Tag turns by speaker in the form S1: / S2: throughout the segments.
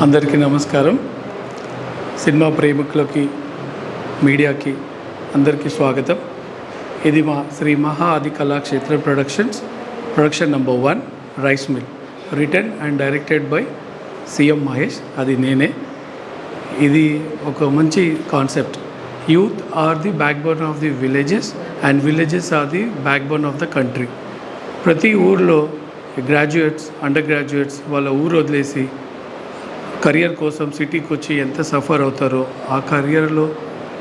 S1: అందరికీ నమస్కారం. సినిమా ప్రేమికులకి, మీడియాకి అందరికీ స్వాగతం. ఇది మా Shri Maha Adi Kalakshetra production number 1 rice mill, written and directed by CM Mahesh, అది నేనే. ఇది ఒక మంచి concept. Youth are the backbone of the villages and villages are the backbone of the country. ప్రతి ఊర్లో గ్రాడ్యుయేట్స్, అండర్ గ్రాడ్యుయేట్స్ వాళ్ళ ఊరు వదిలేసి కెరియర్ కోసం సిటీకి వచ్చి ఎంత సఫర్ అవుతారో, ఆ కెరియర్లో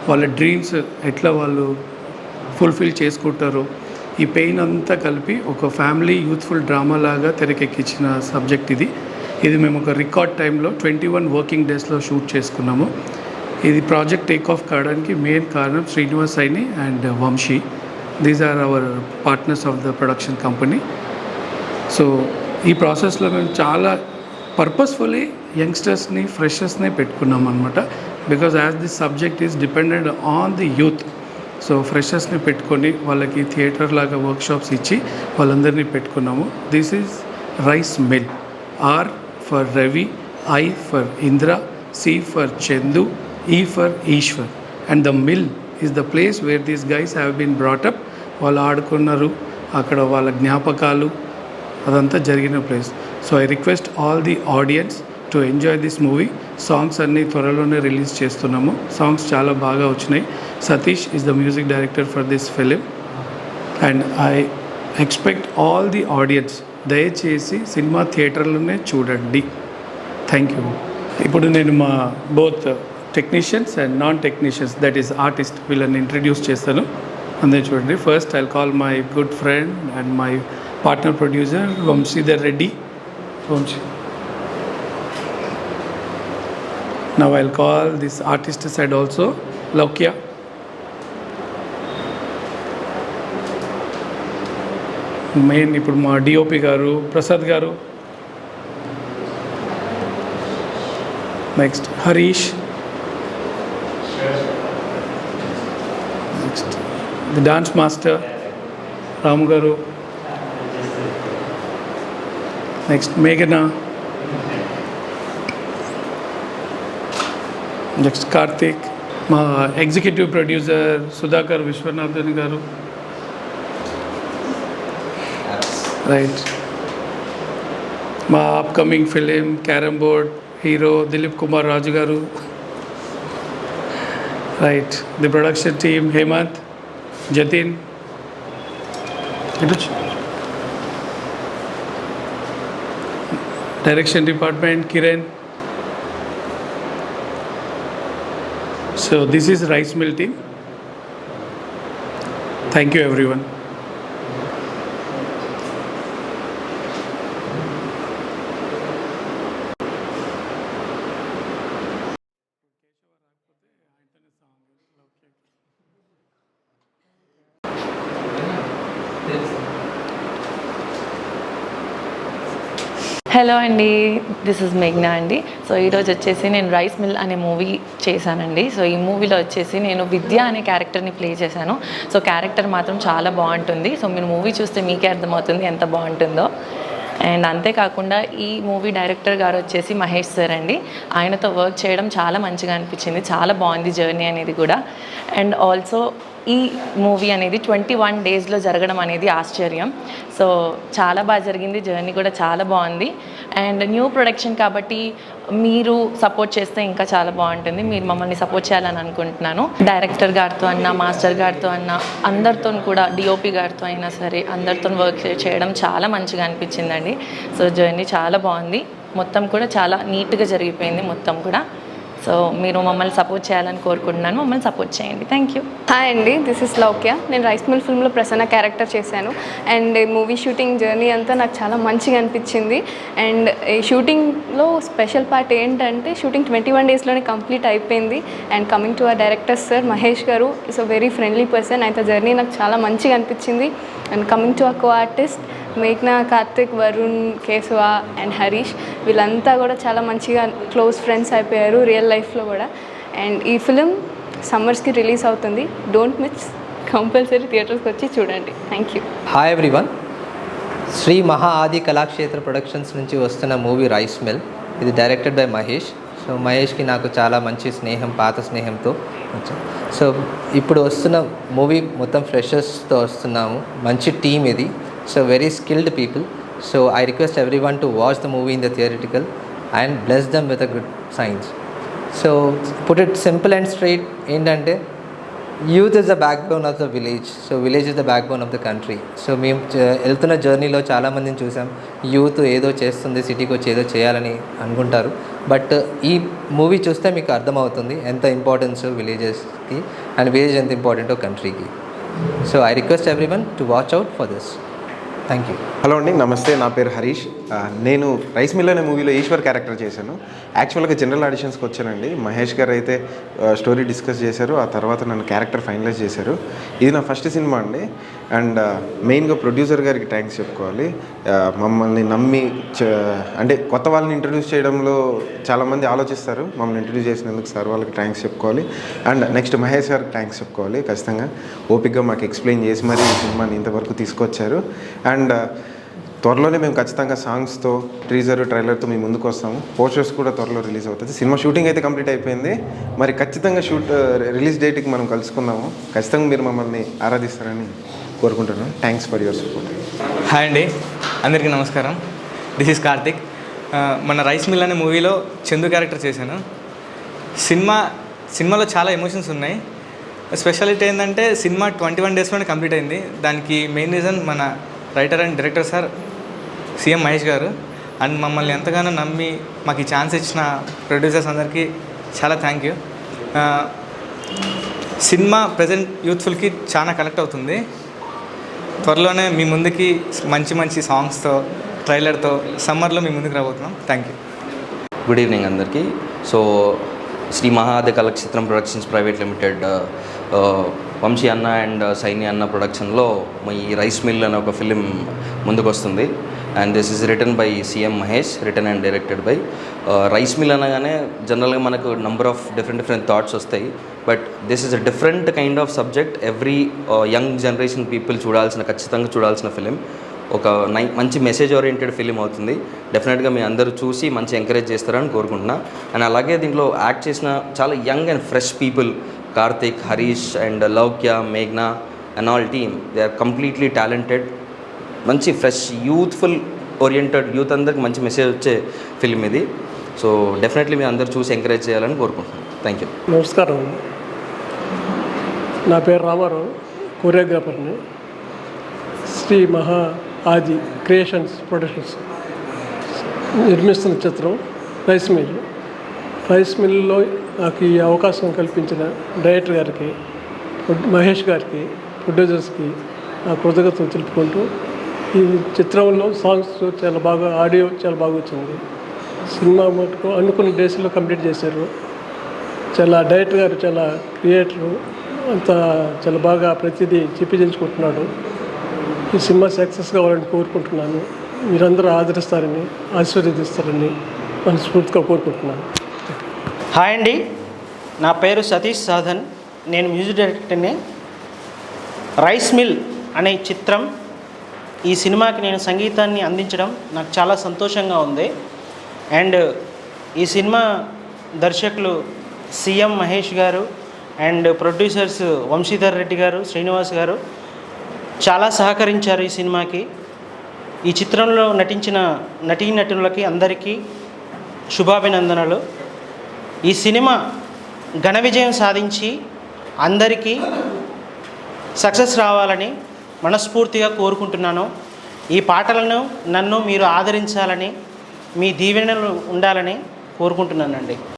S1: వాళ్ళ డ్రీమ్స్ ఎట్లా వాళ్ళు ఫుల్ఫిల్ చేసుకుంటారో, ఈ పెయిన్ అంతా కలిపి ఒక ఫ్యామిలీ యూత్ఫుల్ డ్రామా లాగా తెరకెక్కించిన సబ్జెక్ట్ ఇది. మేము ఒక రికార్డ్ టైంలో 21 వర్కింగ్ డేస్లో షూట్ చేసుకున్నాము. ఇది ప్రాజెక్ట్ టేక్ ఆఫ్ కావడానికి మెయిన్ కారణం Srinivas Saini and Vamsi. These are our partners of the production company. So ఈ ప్రాసెస్లో మేము చాలా పర్పస్ఫుల్లీ యంగ్స్టర్స్ని, ఫ్రెషర్స్ని పెట్టుకున్నాం అనమాట. Because as this subject is dependent on the youth. So ఫ్రెషర్స్ని పెట్టుకొని వాళ్ళకి థియేటర్ లాగా వర్క్షాప్స్ ఇచ్చి వాళ్ళందరినీ పెట్టుకున్నాము. This is rice mill. R for Ravi, I for Indra, C for Chandu, E for Eshwar. And the mill is the place where these guys have been brought up. వాళ్ళు ఆడుకున్నారు, అక్కడ వాళ్ళ జ్ఞాపకాలు అదంతా జరిగిన place. So I request all the audience to enjoy this movie. Songs అన్నీ త్వరలోనే release చేస్తున్నాము. సాంగ్స్ చాలా బాగా వచ్చినాయి. Satish is the music director for this film. And I expect all the audience, దయచేసి సినిమా థియేటర్లోనే చూడండి. Thank you. ఇప్పుడు నేను మా both technicians and non technicians, that is artist, వీళ్ళని ఇంట్రడ్యూస్ చేస్తాను. అందరూ చూడండి. First I call my good friend and my partner producer Vamshidhar Reddy. Vamshi. Now I'll call this artist side also, Laukya. Main ఇప్పుడు మా DOP గారు ప్రసాద్ గారు. Next Harish. Next the dance master Ramu గారు. Next మేఘనా. నెక్స్ట్ కార్తిక్. మా ఎగ్జిక్యూటివ్ ప్రొడ్యూసర్ సుధాకర్ విశ్వనాథన్ గారు. Right. మా upcoming film carrom board hero Dilip Kumar Raju గారు. Right. The production team Hemanth, Jatin. Direction department Kiran. So this is Rice Mill team. Thank you everyone.
S2: Hello అండి, this is మేఘ్నా అండి. So ఈరోజు వచ్చేసి నేను రైస్ మిల్ అనే మూవీ చేశానండి. సో ఈ మూవీలో వచ్చేసి నేను విద్య అనే క్యారెక్టర్ని ప్లే చేశాను. సో క్యారెక్టర్ మాత్రం చాలా బాగుంటుంది. సో మీరు మూవీ చూస్తే మీకే అర్థమవుతుంది ఎంత బాగుంటుందో. అండ్ అంతేకాకుండా ఈ మూవీ డైరెక్టర్ గారు వచ్చేసి మహేష్ సార్ అండి. ఆయనతో వర్క్ చేయడం చాలా మంచిగా అనిపించింది. చాలా బాగుంది జర్నీ అనేది కూడా. అండ్ ఆల్సో ఈ మూవీ అనేది 21 డేస్లో జరగడం అనేది ఆశ్చర్యం. సో చాలా బాగా జరిగింది, జర్నీ కూడా చాలా బాగుంది. అండ్ న్యూ ప్రొడక్షన్ కాబట్టి మీరు సపోర్ట్ చేస్తే ఇంకా చాలా బాగుంటుంది. మీరు మమ్మల్ని సపోర్ట్ చేయాలని అనుకుంటున్నాను. డైరెక్టర్ గారితో అన్నా, మాస్టర్ గారితో అన్నా, అందరితో కూడా, డిఓపి గారితో అయినా సరే అందరితో వర్క్ చేయడం చాలా మంచిగా అనిపించిందండి. సో జర్నీ చాలా బాగుంది. మొత్తం కూడా చాలా నీట్గా జరిగిపోయింది మొత్తం కూడా. సో మీరు మమ్మల్ని సపోర్ట్ చేయాలని కోరుకుంటున్నాను. మమ్మల్ని సపోర్ట్ చేయండి. Thank you.
S3: హాయ్ అండి, దిస్ ఇస్ లౌక్య. నేను రైస్ మిల్ ఫిల్మ్లో ప్రసన్న క్యారెక్టర్ చేశాను. అండ్ మూవీ షూటింగ్ జర్నీ అంతా నాకు చాలా మంచిగా అనిపించింది. అండ్ ఈ షూటింగ్లో స్పెషల్ పార్ట్ ఏంటంటే షూటింగ్ 21 డేస్లోనే కంప్లీట్ అయిపోయింది. And coming to our director sir Mahesh గారు is a very friendly person. ఆయన జర్నీ నాకు చాలా మంచిగా అనిపించింది. And coming to a co artist మేఘ్నా, కార్తిక్, వరుణ్, కేశవ అండ్ హరీష్, వీళ్ళంతా కూడా చాలా మంచిగా క్లోజ్ ఫ్రెండ్స్ అయిపోయారు రియల్ లైఫ్లో కూడా. అండ్ ఈ ఫిలిం సమ్మర్స్కి రిలీజ్ అవుతుంది. డోంట్ మిస్, కంపల్సరీ థియేటర్స్కి వచ్చి చూడండి. Thank you.
S4: Hi everyone. Shri Maha Adi Kalakshetra productions నుంచి వస్తున్న మూవీ రైస్ మిల్ ఇది డైరెక్టెడ్ బై మహేష్. సో మహేష్కి నాకు చాలా మంచి స్నేహం, పాత స్నేహంతో వచ్చాం. సో ఇప్పుడు వస్తున్న మూవీ మొత్తం ఫ్రెషర్స్తో వస్తున్నాము. మంచి టీమ్ ఇది. So very skilled people. So I request everyone to watch the movie in the theatrical and bless them with a good signs. So put it simple and straight ఏంటంటే youth is the backbone of the village. So village is the backbone of the country. So మేము వెళ్తున్న జర్నీలో చాలామందిని చూసాం. Youth ఏదో చేస్తుంది, సిటీకి వచ్చి ఏదో చేయాలని అనుకుంటారు. బట్ ఈ మూవీ చూస్తే మీకు అర్థమవుతుంది ఎంత ఇంపార్టెన్స్ విలేజెస్కి అండ్ విలేజ్ ఎంత ఇంపార్టెంటో కంట్రీకి. So I request everyone to watch out for this. Thank you.
S5: Hello అండి, నమస్తే. నా పేరు హరీష్. నేను రైస్ మిల్ అనే మూవీలో ఈశ్వర్ క్యారెక్టర్ చేశాను. యాక్చువల్గా జనరల్ ఆడిషన్స్కి వచ్చానండి. మహేష్ గారు అయితే స్టోరీ డిస్కస్ చేశారు, ఆ తర్వాత నన్ను క్యారెక్టర్ ఫైనలైజ్ చేశారు. ఇది నా ఫస్ట్ సినిమా అండి. అండ్ మెయిన్గా ప్రొడ్యూసర్ గారికి థ్యాంక్స్ చెప్పుకోవాలి. మమ్మల్ని నమ్మి అంటే కొత్త వాళ్ళని ఇంట్రడ్యూస్ చేయడంలో చాలామంది ఆలోచిస్తారు. మమ్మల్ని ఇంట్రడ్యూస్ చేసినందుకు సార్ వాళ్ళకి థ్యాంక్స్ చెప్పుకోవాలి. అండ్ నెక్స్ట్ మహేష్ గారికి థ్యాంక్స్ చెప్పుకోవాలి. ఖచ్చితంగా ఓపికగా మాకు ఎక్స్ప్లెయిన్ చేసి మరి ఈ సినిమాని ఇంతవరకు తీసుకొచ్చారు. అండ్ త్వరలోనే మేము ఖచ్చితంగా సాంగ్స్తో, టీజర్, ట్రైలర్తో మేము ముందుకు వస్తాము. పోస్టర్స్ కూడా త్వరలో రిలీజ్ అవుతుంది. సినిమా షూటింగ్ అయితే కంప్లీట్ అయిపోయింది. మరి ఖచ్చితంగా రిలీజ్ డేట్కి మనం కలుసుకుందాము. ఖచ్చితంగా మీరు మమ్మల్ని ఆరాధిస్తారని కోరుకుంటున్నాను. Thanks for your support.
S6: Hi అండి, అందరికీ నమస్కారం. This is Karthik. మన రైస్ మిల్ అనే మూవీలో చందు క్యారెక్టర్ చేశాను. సినిమాలో చాలా ఎమోషన్స్ ఉన్నాయి. స్పెషాలిటీ ఏంటంటే సినిమా 21 డేస్లోనే కంప్లీట్ అయింది. దానికి మెయిన్ రీజన్ మన writer and director sir CM Mahesh గారు. అండ్ మమ్మల్ని ఎంతగానో నమ్మి మాకు ఈ ఛాన్స్ ఇచ్చిన ప్రొడ్యూసర్స్ అందరికీ చాలా థ్యాంక్ యూ. సినిమా ప్రజెంట్ యూత్ఫుల్కి చాలా కనెక్ట్ అవుతుంది. త్వరలోనే మీ ముందుకి మంచి సాంగ్స్తో, ట్రైలర్తో సమ్మర్లో మీ ముందుకు రాబోతున్నాం. Thank you.
S7: గుడ్ ఈవినింగ్ అందరికీ. So Shri Mahaadi Kalakshetram productions private limited Vamsi అన్న అండ్ సైని అన్న ప్రొడక్షన్లో ఈ రైస్ మిల్ అనే ఒక ఫిలిం ముందుకు వస్తుంది. And this is written by CM Mahesh, written and directed by. Rice mill అనగానే జనరల్గా మనకు నంబర్ ఆఫ్ డిఫరెంట్ థాట్స్ వస్తాయి. But this is a different kind of subject. Every young generation people ఖచ్చితంగా చూడాల్సిన ఫిలిం. ఒక మంచి మెసేజ్ ఓరియంటెడ్ ఫిలిం అవుతుంది. డెఫినెట్గా మీ అందరూ చూసి మంచి ఎంకరేజ్ చేస్తారని కోరుకుంటున్నా. అండ్ అలాగే దీంట్లో యాక్ట్ చేసిన చాలా young and fresh people, Karthik, Harish and Loukya, మేఘ్నా and all team, they are completely talented. మంచి ఫ్రెష్ యూత్ఫుల్ ఓరియంటెడ్, యూత్ అందరికి మంచి మెసేజ్ వచ్చే ఫిలిం ఇది. సో డెఫినెట్లీ మీ అందరూ చూసి ఎంకరేజ్ చేయాలని కోరుకుంటున్నాను. Thank you.
S8: నమస్కారం. నా పేరు రామారావు, కొరియోగ్రాఫర్ని. శ్రీ మహా ఆది క్రియేషన్స్ ప్రొడక్షన్స్ నిర్మిస్తున్న చిత్రం రైస్ మిల్. రైస్ మిల్లో నాకు ఈ అవకాశం కల్పించిన డైరెక్టర్ గారికి, మహేష్ గారికి, ప్రొడ్యూసర్స్కి నా కృతజ్ఞతలు తెలుపుకుంటూ, ఈ చిత్రంలో సాంగ్స్ చాలా బాగా, ఆడియో చాలా బాగా వచ్చింది. సినిమా మటుకు అనుకున్న డేస్లో కంప్లీట్ చేశారు. చాలా డైరెక్టర్ గారు చాలా క్రియేటరు, అంతా చాలా బాగా ప్రతిదీ చూపించుకుంటున్నాడు. ఈ సినిమా సక్సెస్ కావాలని కోరుకుంటున్నాను. మీరందరూ ఆదరిస్తారని, ఆశీర్వదిస్తారని మనస్ఫూర్తిగా కోరుకుంటున్నాను.
S9: హాయ్ అండి, నా పేరు సతీష్ సాధన్. నేను మ్యూజిక్ డైరెక్టర్ని. రైస్ మిల్ అనే చిత్రం, ఈ సినిమాకి నేను సంగీతాన్ని అందించడం నాకు చాలా సంతోషంగా ఉంది. అండ్ ఈ సినిమా దర్శకులు సీఎం మహేష్ గారు అండ్ ప్రొడ్యూసర్స్ వంశీధర్ రెడ్డి గారు, శ్రీనివాస్ గారు చాలా సహకరించారు ఈ సినిమాకి. ఈ చిత్రంలో నటించిన నటీనటులకి అందరికీ శుభాభినందనలు. ఈ సినిమా ఘన విజయం సాధించి అందరికీ సక్సెస్ రావాలని మనస్ఫూర్తిగా కోరుకుంటున్నాను. ఈ పాటలను నన్ను మీరు ఆదరించాలని, మీ దీవెనలు ఉండాలని కోరుకుంటున్నానండి.